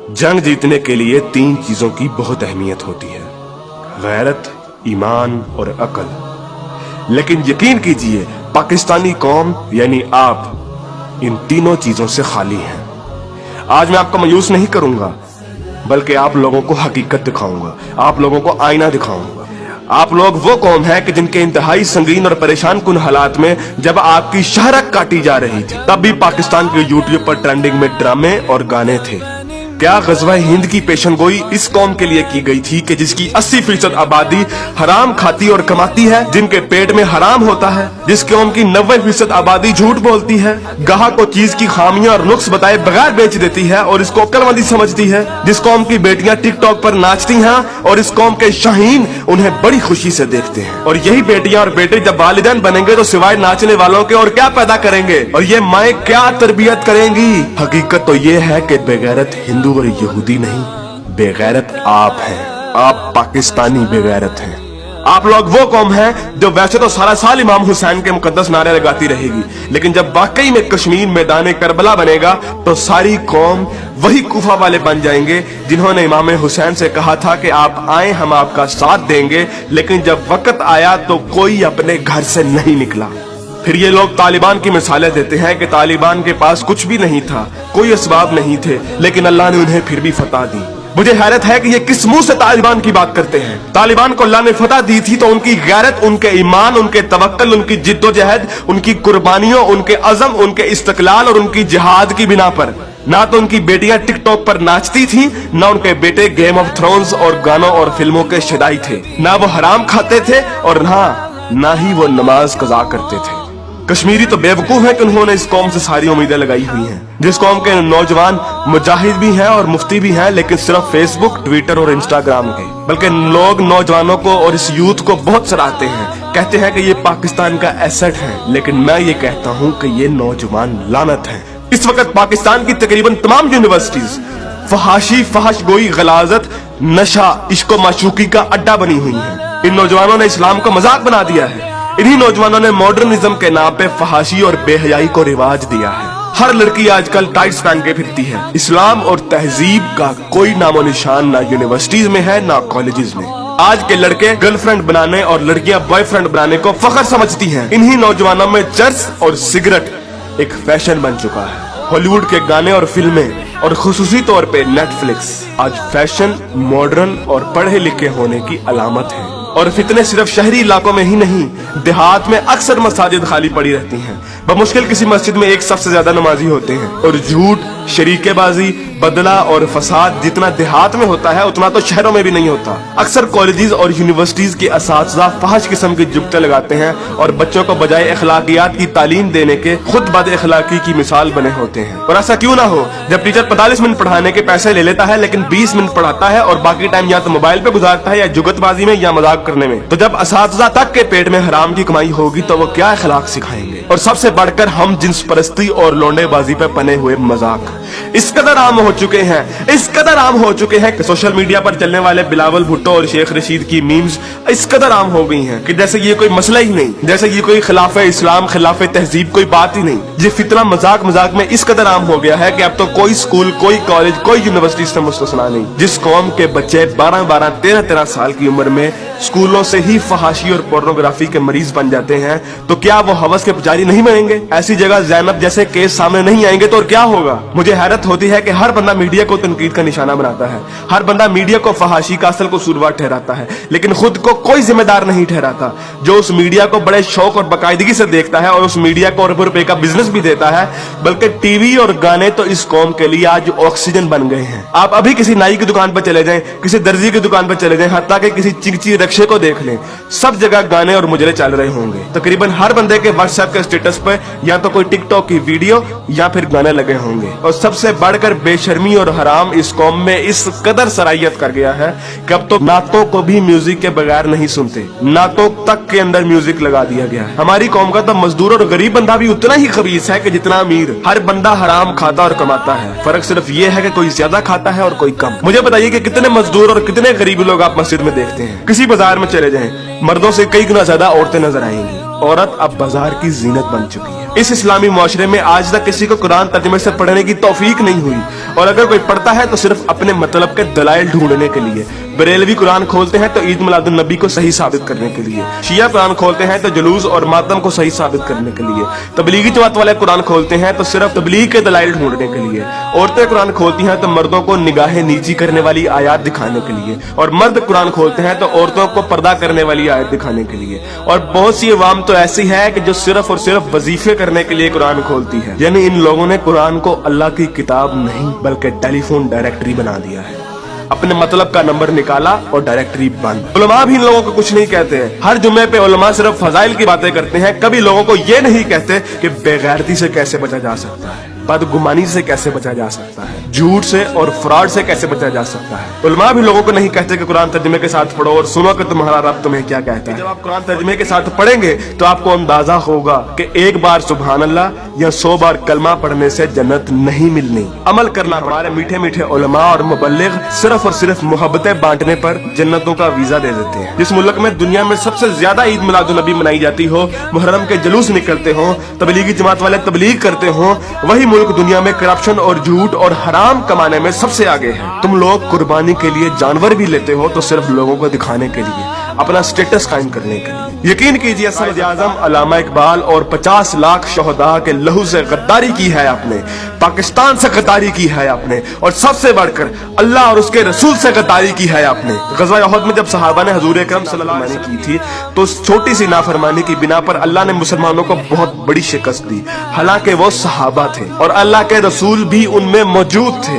जंग जीतने के लिए 3 चीजों की बहुत अहमियत होती है, गैरत, ईमान और अकल। लेकिन यकीन कीजिए पाकिस्तानी कौम यानी आप इन तीनों चीजों से खाली हैं। आज मैं आपको मायूस नहीं करूंगा, बल्कि आप लोगों को हकीकत दिखाऊंगा, आप लोगों को आईना दिखाऊंगा। आप लोग वो कौम है कि जिनके इंतहाई संगीन और परेशान कुन हालात में जब आपकी शहरत काटी जा रही थी, तब भी पाकिस्तान के यूट्यूब पर ट्रेंडिंग में ड्रामे और गाने थे। क्या गज़वा हिंद की पेशनगोई इस कौम के लिए की गई थी कि जिसकी 80% आबादी हराम खाती और कमाती है, जिनके पेट में हराम होता है, जिस कौम की 90% आबादी झूठ बोलती है, गाहक को चीज की खामियां और नुक्स बताए बगैर बेच देती है और इसको अक्लमंदी समझती है, जिस कौम की बेटियां टिकटॉक पर नाचती हैं और इस कौम के शाहीन उन्हें बड़ी खुशी से देखते हैं। और यही बेटियां और बेटे जब वालिदैन बनेंगे तो सिवाय नाचने वालों के और क्या पैदा करेंगे, और ये माएँ क्या तरबियत करेंगी। हकीकत तो ये है कि बेगैरत हिंदू और यहूदी नहीं, बेगैरत आप हैं। आप पाकिस्तानी बेगैरत हैं। आप लोग वो कौम हैं जो वैसे तो सारा साल इमाम हुसैन के मुकद्दस नारे लगाती रहेगी, लेकिन जब वाकई में कश्मीर मैदान करबला बनेगा तो सारी कौम वही कुफा वाले बन जाएंगे जिन्होंने इमाम हुसैन से कहा था कि आप आए, हम आपका साथ देंगे, लेकिन जब वक्त आया तो कोई अपने घर से नहीं निकला। फिर ये लोग तालिबान की मिसालें देते हैं कि तालिबान के पास कुछ भी नहीं था, कोई असबाब नहीं थे, लेकिन अल्लाह ने उन्हें फिर भी फतह दी। मुझे हैरत है कि ये किस मुंह से तालिबान की बात करते हैं। तालिबान को अल्लाह ने फतह दी थी तो उनकी गैरत, उनके ईमान, उनके तवक्कल, उनकी जिद्दोजहद, उनकी कुर्बानियों, उनके अज़म, उनके इस्तक़लाल और उनकी जिहाद की बिना पर। ना तो उनकी बेटियां टिकटॉक पर नाचती थी, ना उनके बेटे गेम ऑफ थ्रोन्स और गानों और फिल्मों के शदाई थे, ना वो हराम खाते थे और ना ही वो नमाज कज़ा करते थे। कश्मीरी तो बेवकूफ है कि उन्होंने इस कौम से सारी उम्मीदें लगाई हुई हैं, जिस कौम के नौजवान मुजाहिद भी हैं और मुफ्ती भी हैं, लेकिन सिर्फ फेसबुक, ट्विटर और इंस्टाग्राम के। बल्कि लोग नौजवानों को और इस यूथ को बहुत सराहते हैं, कहते हैं कि ये पाकिस्तान का एसेट है, लेकिन मैं ये कहता हूँ कि ये नौजवान लानत है। इस वक्त पाकिस्तान की तकरीबन तमाम यूनिवर्सिटीज फहाशी, फहश गोई, गलाजत, नशा, इश्क माशूकी का अड्डा बनी हुई है। इन नौजवानों ने इस्लाम को मजाक बना दिया है। इन्हीं नौजवानों ने मॉडर्निज्म के नाम पे फहाशी और बेहयाई को रिवाज दिया है। हर लड़की आजकल टाइट्स पहन के फिरती है। इस्लाम और तहजीब का कोई नामो निशान ना यूनिवर्सिटीज में है, ना कॉलेजेस में। आज के लड़के गर्लफ्रेंड बनाने और लड़कियां बॉयफ्रेंड बनाने को फख्र समझती हैं। इन्हीं नौजवानों में चर्च और सिगरेट एक फैशन बन चुका है। हॉलीवुड के गाने और फिल्में और खुसूसी तौर पे नेटफ्लिक्स आज फैशन, मॉडर्न और पढ़े लिखे होने की अलामत है। और फितने सिर्फ शहरी इलाकों में ही नहीं, देहात में अक्सर मसाजिद खाली पड़ी रहती हैं। बमुश्किल किसी मस्जिद में एक सबसे ज्यादा नमाजी होते हैं। और झूठ, शरीकेबाजी, बदला और फसाद जितना देहात में होता है उतना तो शहरों में भी नहीं होता। अक्सर कॉलेजेस और यूनिवर्सिटीज के असातिज़ा फहश किस्म की जुगते लगाते हैं और बच्चों को बजाय अखलाकियात की तालीम देने के खुद बद अखलाकी की मिसाल बने होते हैं। और ऐसा क्यों ना हो, जब टीचर 45 मिनट पढ़ाने के पैसे ले लेता है लेकिन 20 मिनट पढ़ाता है और बाकी टाइम या तो मोबाइल पे गुजारता है या जुगतबाजी में या मजाक करने में, तो जब असातिज़ा तक के पेट में हराम की कमाई होगी तो वो क्या अखलाक सिखाएंगे। और सबसे बढ़कर हम जिन्स परस्ती और लौंडेबाजी पे पने हुए मजाक इस कदर आम हो चुके हैं, इस कदर आम हो चुके हैं कि सोशल मीडिया पर चलने वाले बिलावल भुट्टो और शेख रशीद की मीम्स इस कदर आम हो गई हैं कि जैसे ये कोई मसला ही नहीं, जैसे ये कोई खिलाफे इस्लाम, खिलाफे तहजीब कोई बात ही नहीं। ये फितना मजाक मजाक में इस कदर आम हो गया है कि अब तो कोई स्कूल, कोई कॉलेज, कोई यूनिवर्सिटी से मुस्तस्ना नहीं। जिस कौम के बच्चे 12-12, 13-13 साल की उम्र में स्कूलों से ही फहाशी और पोर्नोग्राफी के मरीज बन जाते हैं, तो क्या वो हवस के पुजारी नहीं बनेंगे? ऐसी जगह ज़ैनब जैसे केस सामने नहीं आएंगे तो और क्या होगा? मुझे हैरत होती है कि हर बंदा मीडिया को तनकीद का निशाना बनाता है, हर बंदा मीडिया को फहाशी का असल कसूरवार ठहराता है, लेकिन खुद को कोई जिम्मेदार नहीं ठहराता, जो उस मीडिया को बड़े शौक और बाकायदगी से देखता है और उस मीडिया को अरबों रुपए का बिजनेस भी देता है। बल्कि टीवी और गाने तो इस कौम के लिए आज ऑक्सीजन बन गए हैं। आप अभी किसी नाई की दुकान पर चले जाएं, किसी दर्जी की दुकान पर चले जाएं, हत्ता कि किसी चिंची रक्षे को देख लें, सब जगह गाने और मुजरे चल रहे होंगे। तकरीबन हर बंदे के व्हाट्सएप के स्टेटस पर या तो कोई टिकटॉक की वीडियो या फिर गाने लगे होंगे। और सबसे बढ़कर बेशर्मी और हराम इस कौम में इस कदर सराहियत कर गया है कि अब तो नातों को भी म्यूजिक के बगैर नहीं सुनते, नातों तक के अंदर म्यूजिक लगा दिया गया है। हमारी कौम का तो मजदूर और गरीब बंदा भी उतना ही खबीस है कि जितना अमीर। हर बंदा हराम खाता और कमाता है, फर्क सिर्फ ये है कि कोई ज्यादा खाता है और कोई कम। मुझे बताइए कि कितने मजदूर और कितने गरीब लोग आप मस्जिद में देखते हैं? किसी बाजार में चले जाएं, मर्दों से कई गुना ज्यादा औरतें नजर आएंगी। औरत अब बाजार की जीनत बन चुकी है। इस इस्लामी मुआशरे में आज तक किसी को कुरान तर्जुमे से पढ़ने की तौफीक नहीं हुई, और अगर कोई पढ़ता है तो सिर्फ अपने मतलब के दलाइल ढूंढने के लिए। बरेलवी कुरान खोलते हैं तो ईद मिलादुन नबी को सही साबित करने के लिए, शिया कुरान खोलते हैं तो जुलूस और मातम को सही साबित करने के लिए, तबलीगी जमात वाले कुरान खोलते हैं तो सिर्फ तबलीग के दलाइल ढूंढने के लिए, औरतें कुरान खोलती हैं तो मर्दों को निगाहें नीची करने वाली आयत दिखाने के लिए, और मर्द कुरान खोलते हैं तो औरतों को पर्दा करने वाली आयत दिखाने के लिए। और बहुत सी अवाम तो ऐसी है कि जो सिर्फ और सिर्फ वजीफे करने के लिए कुरान खोलती है। यानी इन लोगों ने कुरान को अल्लाह की किताब नहीं बल्कि टेलीफोन डायरेक्टरी बना दिया है। अपने मतलब का नंबर निकाला और डायरेक्टरी बंद। उलमा भी इन लोगों को कुछ नहीं कहते हैं। हर जुम्मे पे उलमा सिर्फ फजाइल की बातें करते हैं, कभी लोगों को ये नहीं कहते कि बेगैरती से कैसे बचा जा सकता है, बदगुमानी से कैसे बचा जा सकता है, झूठ से और फ्रॉड से कैसे बचा जा सकता है। उलमा भी लोगों को नहीं कहते कि कुरान तर्जुमे के साथ पढ़ो और सुनो कि तुम्हारा रब तुम्हें क्या कहता है। जब आप कुरान तर्जुमे के साथ पढ़ेंगे तो आपको अंदाजा होगा कि एक बार सुभान अल्लाह या 100 बार कलमा पढ़ने से जन्नत नहीं मिलनी। अमल करना। हमारे मीठे मीठे उलमा और मुबल्लिग सिर्फ और सिर्फ मोहब्बतें बांटने पर जन्नतों का वीजा दे देते हैं। जिस मुल्क में दुनिया में सबसे ज्यादा ईद मिलादुन नबी मनाई जाती हो, मुहर्रम के जुलूस निकलते हो, तबलीगी जमात वाले तबलीग करते हो, वही मुल्क दुनिया में करप्शन और झूठ और हराम कमाने में सबसे आगे है। तुम लोग कुर्बानी के लिए जानवर भी लेते हो तो सिर्फ लोगों को दिखाने के लिए, अपना स्टेटस कायम करने के लिए। यकीन कीजिए सदर-ए-आज़म अल्लामा इकबाल और 50 लाख शोहदा के लहू से गद्दारी की है आपने, पाकिस्तान से गद्दारी की है आपने, और सबसे बढ़कर अल्लाह और उसके रसूल से गद्दारी की है आपने। ग़ज़वा उहद में जब सहाबा ने हुज़ूर अकरम सल्लल्लाहु अलैहि वसल्लम की थी तो उस छोटी सी नाफरमानी की बिना पर अल्लाह ने मुसलमानों को बहुत बड़ी शिकस्त दी। हालांकि वो सहाबा थे और अल्लाह के रसूल भी उनमें मौजूद थे।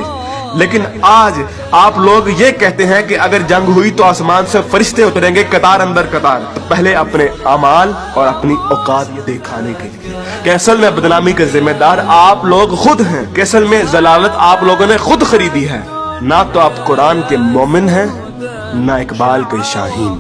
लेकिन आज आप लोग ये कहते हैं कि अगर जंग हुई तो आसमान से फरिश्ते उतरेंगे कतार अंदर कतार। तो पहले अपने अमाल और अपनी औकात दिखाने के लिए कि असल में बदनामी के जिम्मेदार आप लोग खुद हैं, कि असल में जलालत आप लोगों ने खुद खरीदी है। ना तो आप कुरान के मोमिन हैं, ना इकबाल के शाहीन।